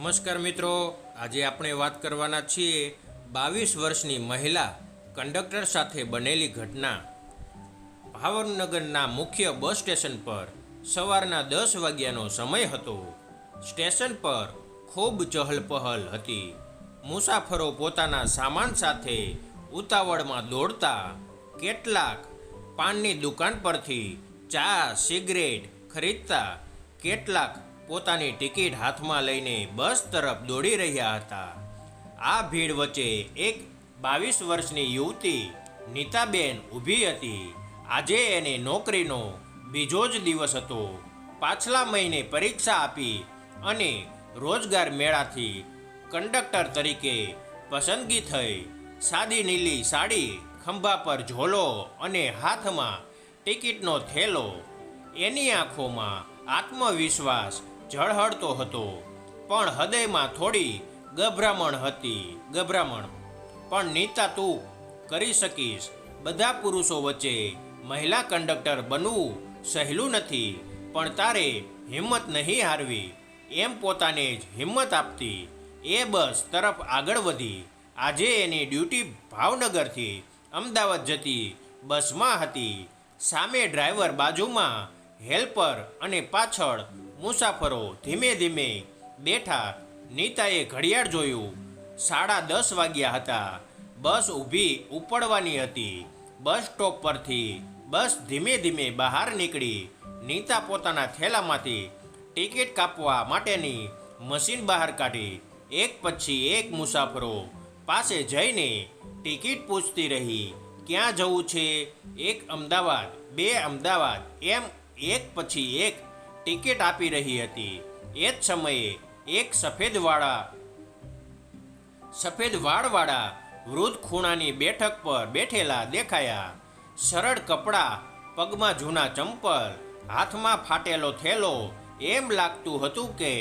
નમસ્કાર મિત્રો, આજે આપણે વાત કરવાના છીએ 22 વર્ષની મહિલા કંડક્ટર સાથે બનેલી ઘટના। ભાવનગરના મુખ્ય બસ સ્ટેશન પર સવારના 10 વાગ્યાનો સમય હતો। સ્ટેશન પર ખૂબ ચહલપહલ હતી। મુસાફરો પોતાના સામાન સાથે ઉતાવળમાં દોડતા, કેટલાક પાનની દુકાન પરથી ચા સિગરેટ ખરીદતા, કેટલાક પોતાની ટિકિટ હાથમાં લઈને બસ તરફ દોડી રહ્યા હતા। આ ભીડ વચ્ચે એક 22 વર્ષની યુવતી નીતાબેન ઊભી હતી। આજે એને નોકરીનો બીજો જ દિવસ હતો। પાછલા મહિને પરીક્ષા આપી અને રોજગાર મેળાથી કંડક્ટર તરીકે પસંદગી થઈ। સાદી નીલી સાડી, ખંભા પર ઝોલો અને હાથમાં ટિકિટનો થેલો। એની આંખોમાં આત્મવિશ્વાસ ઝળહળતો હતો, પણ હૃદયમાં થોડી ગભરામણ હતી। પણ નીતા, તું કરી શકીશ। બધા પુરુષો વચ્ચે મહિલા કંડક્ટર બનવું સહેલું નથી, પણ તારે હિંમત નહીં હારવી, એમ પોતાને જ હિંમત આપતી એ બસ તરફ આગળ વધી। આજે એની ડ્યુટી ભાવનગરથી અમદાવાદ જતી બસમાં હતી। સામે ડ્રાઈવર, બાજુમાં હેલ્પર અને પાછળ મુસાફરો ધીમે ધીમે બેઠા। નીતાએ ઘડિયાળ જોયું। 10:30 વાગ્યા હતા। બસ ઉપડવાની હતી। બસ સ્ટોપ પરથી બસ ધીમે ધીમે બહાર નીકળી। નીતા પોતાના થેલામાંથી ટિકિટ કાપવા માટેની મશીન બહાર કાઢી। એક પછી એક મુસાફરો પાસે જઈને ટિકિટ પૂછતી રહી। ક્યાં જવું છે? 1 અમદાવાદ, 2 અમદાવાદ, એમ એક પછી એક ટિકિટ આપી રહી હતી। એ જ સમયે એક સફેદ વાળવાળા વૃદ્ધ ખૂણાની બેઠક પર બેઠેલા દેખાયા। સરળ કપડાં, પગમાં જૂના ચંપલ, હાથમાં ફાટેલો થેલો। એમ લાગતું હતું કે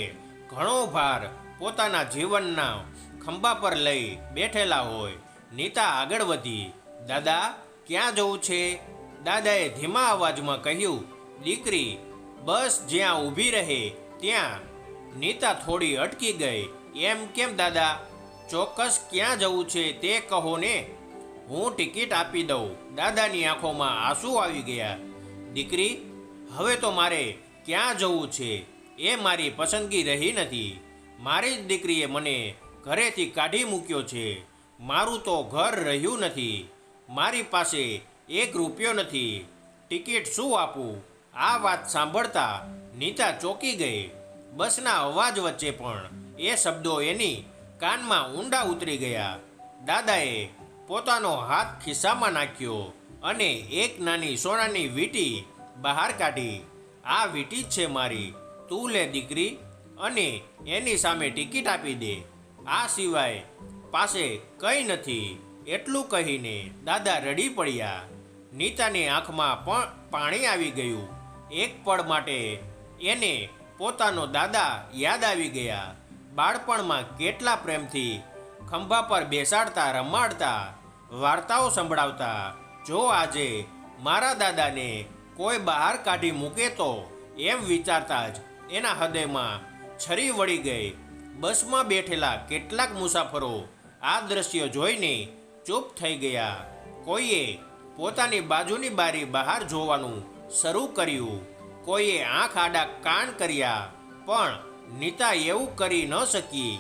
ઘણો ભાર પોતાના જીવનના ખંભા પર લઈ બેઠેલા હોય। નીતા આગળ વધી। દાદા, ક્યાં જવું છે? દાદાએ ધીમા અવાજમાં કહ્યું, દીકરી, બસ જ્યાં ઊભી રહે ત્યાં। નીતા થોડી અટકી ગઈ। એમ કેમ દાદા? ચોક્કસ ક્યાં જવું છે તે કહો ને, હું ટિકિટ આપી દઉં। દાદાની આંખોમાં આંસુ આવી ગયા। દીકરી, હવે તો મારે ક્યાં જવું છે એ મારી પસંદગી રહી નથી। મારી જ દીકરીએ મને ઘરેથી કાઢી મૂક્યો છે। મારું તો ઘર રહ્યું નથી। મારી પાસે 1 રૂપિયો નથી। ટિકિટ શું આપું? આ વાત સાંભળતા નીતા ચોંકી ગઈ। બસના અવાજ વચ્ચે પણ એ શબ્દો એની કાનમાં ઊંડા ઉતરી ગયા। દાદાએ પોતાનો હાથ ખિસ્સામાં નાખ્યો અને એક નાની સોનાની વીંટી બહાર કાઢી। આ વીંટી જ છે મારી, તું લે દીકરી, અને એની સામે ટિકિટ આપી દે। આ સિવાય પાસે કંઈ નથી। એટલું કહીને દાદા રડી પડ્યા। નીતાની આંખમાં પણ પાણી આવી ગયું। એક પળ માટે એને પોતાનો દાદા યાદ આવી ગયા। બાળપણમાં કેટલા પ્રેમથી ખંભા પર બેસાડતા, રમાડતા, વાર્તાઓ સંભળાવતા। જો આજે મારા દાદાને કોઈ બહાર કાઢી મૂકે તો, એમ વિચારતા જ એના હૃદયમાં છરી વળી ગઈ। બસમાં બેઠેલા કેટલાક મુસાફરો આ દ્રશ્ય જોઈને ચૂપ થઈ ગયા। કોઈએ પોતાની બાજુની બારી બહાર જોવાનું શરૂ કર્યું, કોઈએ આંખ આડા કાન કર્યા, પણ નીતા એવું કરી ન શકી।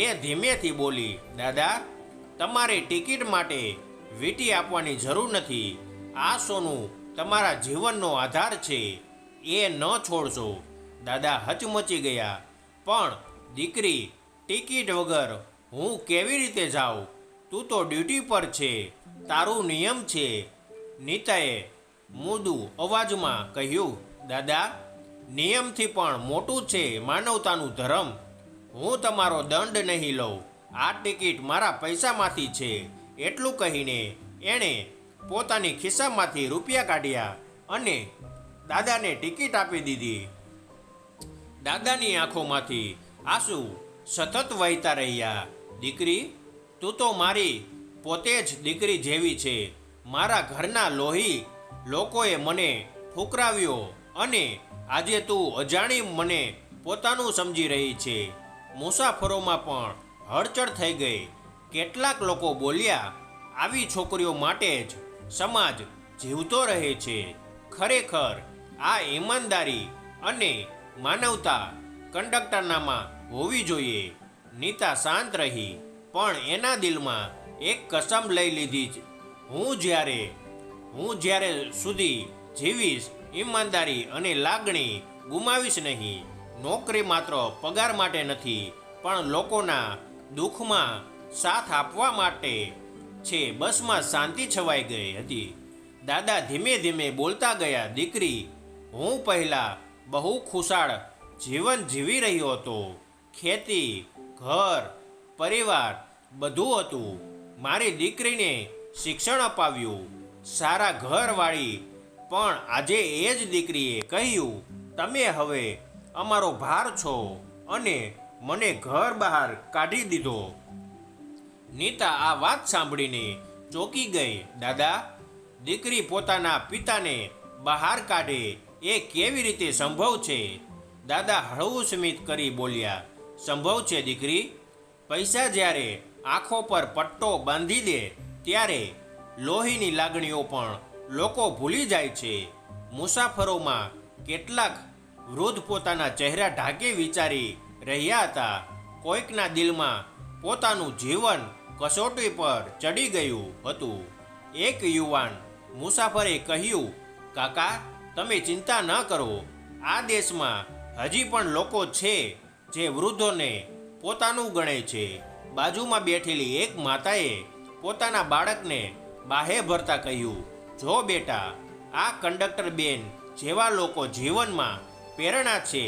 એ ધીમેથી બોલી, દાદા, તમારે ટિકિટ માટે વીંટી આપવાની જરૂર નથી। આ સોનું તમારા જીવનનો આધાર છે, એ ન છોડશો। દાદા હચમચી ગયા। પણ દીકરી, ટિકિટ વગર હું કેવી રીતે જાઉં? તું તો ડ્યુટી પર છે, તારું નિયમ છે। નીતાએ મૃદુ અવાજમાં કહ્યું, દાદા, નિયમથી પણ મોટું છે માનવતાનું ધર્મ। હું તમારો દંડ નહીં લઉં। આ ટિકિટ મારા પૈસામાંથી છે। એટલું કહીને એણે પોતાની ખિસ્સામાંથી રૂપિયા કાઢ્યા અને દાદાને ટિકિટ આપી દીધી। દાદાની આંખોમાંથી આંસુ સતત વહેતા રહ્યા। દીકરી, તું તો મારી પોતે જ દીકરી જેવી છે। મારા ઘરના લોહી લોકોએ મને ઠુકરાવ્યો અને આજે તું અજાણી મને પોતાનું સમજી રહી છે। મુસાફરોમાં પણ હળચળ થઈ ગઈ. કેટલાક લોકો બોલ્યા, આવી છોકરીઓ માટે જ સમાજ જીવતો રહે છે. ખરેખર આ ઈમાનદારી અને માનવતા કંડક્ટરનામાં હોવી જોઈએ. નીતા શાંત રહી, પણ એના દિલમાં એક કસમ લઈ લીધી જ, હું જ્યારે સુધી જીવીશ, ઈમાનદારી અને લાગણી ગુમાવીશ નહીં. નોકરી માત્ર પગાર માટે નથી, પણ લોકોના દુઃખમાં સાથ આપવા માટે છે. બસમાં શાંતિ છવાઈ ગઈ હતી. દાદા ધીમે ધીમે બોલતા ગયા, દીકરી, હું પહેલાં બહુ ખુશાળ જીવન જીવી રહ્યો હતો. ખેતી, ઘર, પરિવાર બધું હતું. મારી દીકરીને શિક્ષણ અપાવ્યું, સારા ઘરવાળી. પણ આજે એ જ દીકરીએ કહ્યું, તમે હવે અમારો ભાર છો, અને મને ઘર બહાર કાઢી દીધો. નીતા આ વાત સાંભળીને ચોંકી ગઈ. દાદા, દીકરી પોતાના પિતાને બહાર કાઢે એ કેવી રીતે સંભવ છે? દાદા હળવું સ્મિત કરી બોલ્યા, સંભવ છે દીકરી. પૈસા જ્યારે આંખો પર પટ્ટો બાંધી દે ત્યારે લોહીની લાગણીઓ પણ લોકો ભૂલી જાય છે. મુસાફરોમાં કેટલાક વૃદ્ધ પોતાના ચહેરા ઢાંકી વિચારી રહ્યા હતા. કોઈકના દિલમાં પોતાનું જીવન કસોટી પર ચડી ગયું હતું. એક યુવાન મુસાફરે કહ્યું, કાકા, તમે ચિંતા ન કરો. આ દેશમાં હજી પણ લોકો છે જે વૃદ્ધોને પોતાનું ગણે છે. બાજુમાં બેઠેલી એક માતાએ પોતાના બાળકને બાહે ભરતા કહ્યું, જો બેટા, આ કંડક્ટર બેન જેવા લોકો જીવનમાં પ્રેરણા છે.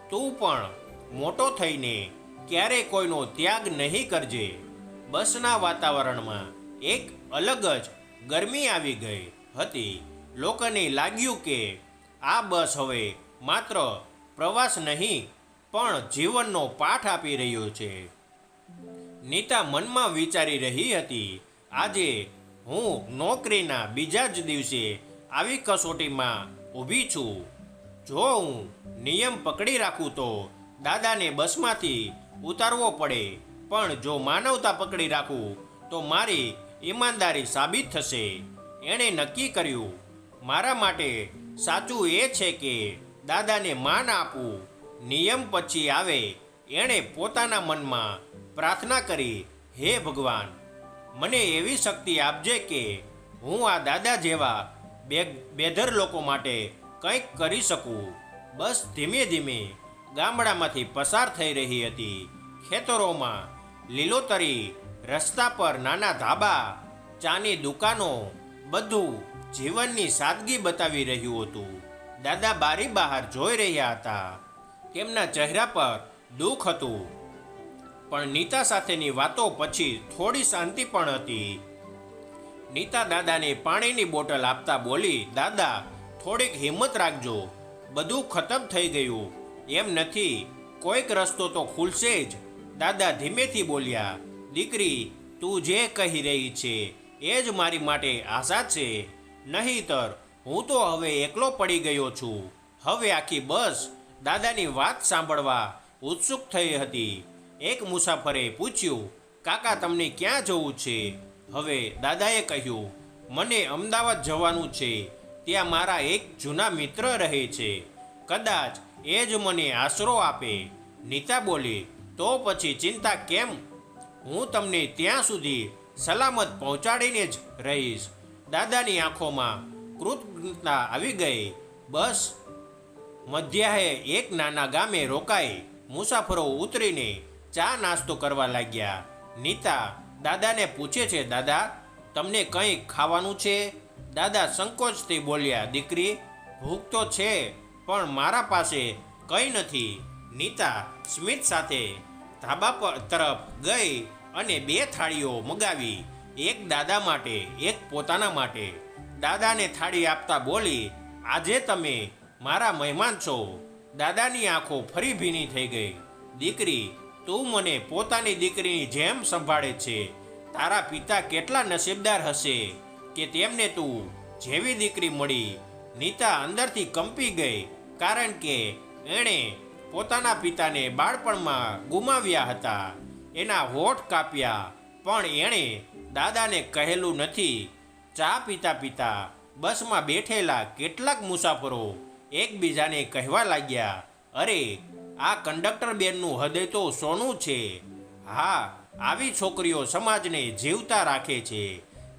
તું પણ મોટો થઈને ક્યારેય કોઈનો ત્યાગ નહીં કરજે. બસના વાતાવરણમાં એક અલગ જ ગરમી આવી ગઈ હતી. લોકોને લાગ્યું કે આ બસ હવે માત્ર પ્રવાસ નહીં, પણ જીવનનો પાઠ આપી રહ્યો છે. નીતા મનમાં વિચારી રહી હતી, આજે હું નોકરીના બીજા જ દિવસે આવી કસોટીમાં ઊભી છું. જો હું નિયમ પકડી રાખું તો દાદાને બસમાંથી ઉતારવો પડે, પણ જો માનવતા પકડી રાખું તો મારી ઈમાનદારી સાબિત થશે. એણે નક્કી કર્યું, મારા માટે સાચું એ છે કે દાદાને માન આપવું. નિયમ પછી આવે. એણે પોતાના મનમાં પ્રાર્થના કરી, હે ભગવાન, મને એવી શક્તિ આપજે કે હું આ દાદા જેવા બેધર લોકો માટે કંઈક કરી શકું. બસ ધીમે ધીમે ગામડામાંથી પસાર થઈ રહી હતી. ખેતરોમાં લીલોતરી, રસ્તા પર નાના ધાબા, ચાની દુકાનો, બધું જીવનની સાદગી બતાવી રહ્યું હતું. દાદા બારી બહાર જોઈ રહ્યા હતા. તેમના ચહેરા પર દુઃખ હતું, પણ નીતા સાથેની વાતો પછી થોડી શાંતિ પણ હતી. નીતા દાદાને પાણીની બોટલ આપતા બોલી, દાદા, થોડીક હિંમત રાખજો. બધું ખતમ થઈ ગયું એમ નથી, કોઈક રસ્તો તો ખુલશે જ. દાદા ધીમેથી બોલ્યા, દીકરી, તું જે કહી રહી છે એ જ મારી માટે આશા છે. નહીંતર હું તો હવે એકલો પડી ગયો છું. હવે આખી બસ દાદાની વાત સાંભળવા ઉત્સુક થઈ હતી. એક મુસાફરે પૂછ્યું, કાકા, તમને ક્યાં જવું છે? હવે દાદાએ કહ્યું, મને અમદાવાદ જવાનું છે. ત્યાં મારા એક જૂના મિત્ર રહે છે. કદાચ એ જ મને આશરો આપે. નીતા બોલી, તો પછી ચિંતા કેમ? હું તમને ત્યાં સુધી સલામત પહોંચાડીને જ રહીશ. દાદાની આંખોમાં કૃતજ્ઞતા આવી ગઈ. બસ મધ્યાહે એક નાના ગામે રોકાઈ. મુસાફરો ઉતરીને ચા નાસ્તો કરવા લાગ્યા. નીતા દાદાને પૂછે છે, દાદા, તમને કંઈ ખાવાનું છે? દાદા સંકોચથી બોલ્યા, દીકરી, ભૂખ તો છે, પણ મારા પાસે કંઈ નથી. નીતા સ્મિત સાથે ધાબા પર તરફ ગઈ અને 2 થાળીઓ મગાવી, એક દાદા માટે, એક પોતાના માટે. દાદાને થાળી આપતા બોલી, આજે તમે મારા મહેમાન છો. દાદાની આંખો ફરી ભીની થઈ ગઈ. દીકરી, તું મને પોતાની દીકરીની જેમ સંભાળે છે. તારા પિતા કેટલા નસીબદાર હશે કે તેમને તું જેવી દીકરી મળી. નીતા અંદરથી કંપી ગઈ, કારણ કે એણે પોતાના પિતાને બાળપણમાં ગુમાવ્યા હતા. એના હોઠ કાપ્યા, પણ એણે દાદાને કહેલું નથી. ચા પીતા પીતા બસમાં બેઠેલા કેટલાક મુસાફરો એકબીજાને કહેવા લાગ્યા, અરે આ કંડક્ટર બેનનું હૃદય તો સોનું છે. હા, આવી છોકરીઓ સમાજને જીવતા રાખે છે.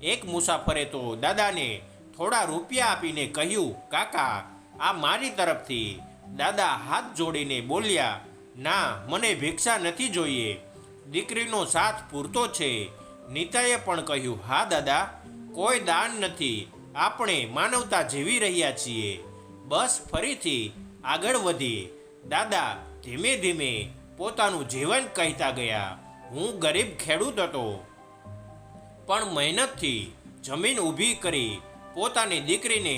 એક મુસાફરે તો દાદાને થોડા રૂપિયા આપીને કહ્યું, કાકા આ મારી તરફથી. દાદા હાથ જોડીને બોલ્યા, ના, મને ભિક્ષા નથી જોઈએ, દીકરીનો સાથ પૂરતો છે. નીતાએ પણ કહ્યું, હા દાદા, કોઈ દાન નથી, આપણે માનવતા જીવી રહ્યા છીએ. બસ ફરીથી આગળ વધી. દાદા ધીમે ધીમે પોતાનું જીવન કહેતા ગયા. હું ગરીબ ખેડૂત હતો, પણ મહેનતથી જમીન ઊભી કરી પોતાની દીકરીને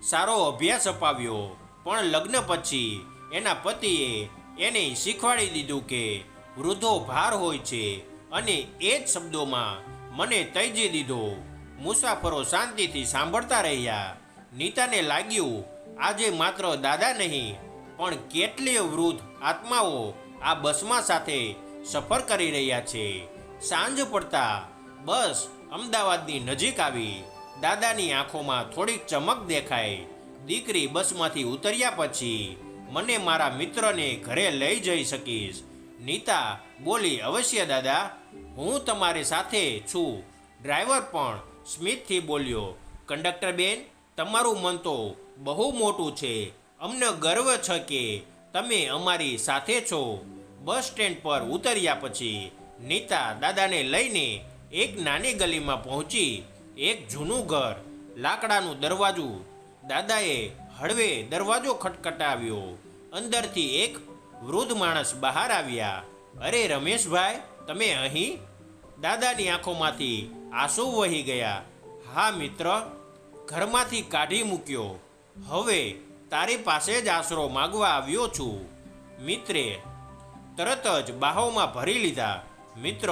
સારો અભ્યાસ અપાવ્યો. પણ લગ્ન પછી એના પતિએ એને શીખવાડી દીધું કે વૃદ્ધો ભાર હોય છે, અને એ જ શબ્દોમાં મને ત્યજી દીધો. મુસાફરો શાંતિથી સાંભળતા રહ્યા. નીતાને લાગ્યું, આજે માત્ર દાદા નહીં, પણ કેટલીય વૃદ્ધ આત્માઓ આ બસમાં સાથે સફર કરી રહ્યા છે. સાંજ પડતા બસ અમદાવાદની નજીક આવી. દાદાની આંખોમાં થોડીક ચમક દેખાઈ. દીકરી બસમાંથી ઉતર્યા પછી મને મારા મિત્રને ઘરે લઈ જઈ શકીશ. નીતા બોલી, અવશ્ય દાદા, હું તમારી સાથે છું. ડ્રાઈવર પણ સ્મિતથી બોલ્યો, કંડક્ટર બેન, તમારું મન તો બહુ મોટું છે. અમને ગર્વ છે કે તમે અમારી સાથે છો. બસ સ્ટેન્ડ પર ઉતર્યા પછી નીતા દાદાને લઈને એક નાની ગલીમાં પહોંચી. એક જૂનું ઘર, લાકડાનું દરવાજું. દાદાએ હળવે દરવાજો ખટખટાવ્યો. અંદરથી એક વૃદ્ધ માણસ બહાર આવ્યા. અરે રમેશભાઈ, તમે અહીં? દાદાની આંખોમાંથી આંસુ વહી ગયા. હા મિત્ર, ઘરમાંથી કાઢી મૂક્યો, હવે તારી પાસે જ આશરો માગવા આવ્યો છું. મિત્રે તરત જ બાહોમાં ભરી લીધા. મિત્ર,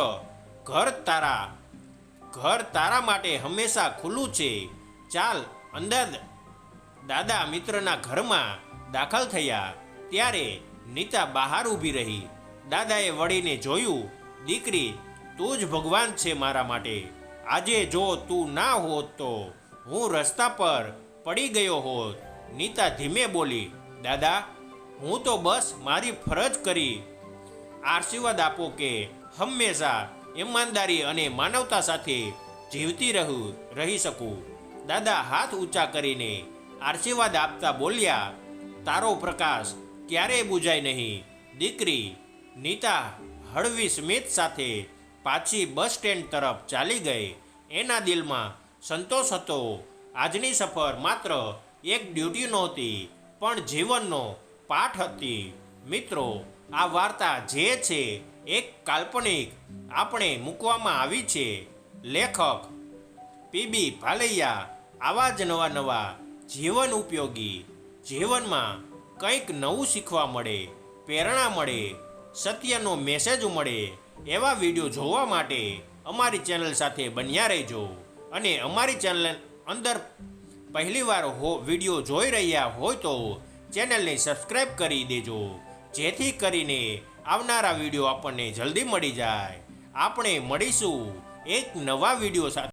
ઘર તારા માટે હંમેશા ખુલ્લું છે, ચાલ અંદર. દાદા મિત્રના ઘરમાં દાખલ થયા ત્યારે નીતા બહાર ઊભી રહી. દાદાએ વળીને જોયું, દીકરી, તું જ ભગવાન છે મારા માટે. આજે જો તું ના હોત તો હું રસ્તા પર પડી ગયો હોત. નીતા ધીમે બોલી, દાદા, હું તો બસ મારી ફરજ કરી. આશીર્વાદ આપો કે હંમેશા ઈમાનદારી અને માનવતા સાથે જીવતી રહી શકું. દાદા હાથ ઊંચા કરીને આશીર્વાદ આપતા બોલ્યા, તારો પ્રકાશ ક્યારેય બુજાય નહીં દીકરી. નીતા હળવી સ્મિત સાથે પાછી બસ સ્ટેન્ડ તરફ ચાલી ગઈ. એના દિલમાં સંતોષ હતો. આજની સફર માત્ર એક ડ્યુટી નહોતી, પણ જીવનનો પાઠ હતી. મિત્રો, આ વાર્તા જે છે એક કાલ્પનિક આપણે મૂકવામાં આવી છે. લેખક પીબી ભાલૈયા. આવા જ નવા જીવન ઉપયોગી, જીવનમાં કંઈક નવું શીખવા મળે, પ્રેરણા મળે, સત્યનો મેસેજ મળે એવા વિડીયો જોવા માટે અમારી ચેનલ સાથે બન્યા રહેજો. અને અમારી ચેનલ અંદર પહેલીવાર વિડીયો જોઈ રહ્યા હોય તો ચેનલને સબસ્ક્રાઈબ કરી દેજો, જેથી કરીને આવનારા વિડીયો આપણને જલ્દી મળી જાય. આપણે મળીશું એક નવા વિડીયો સાથે.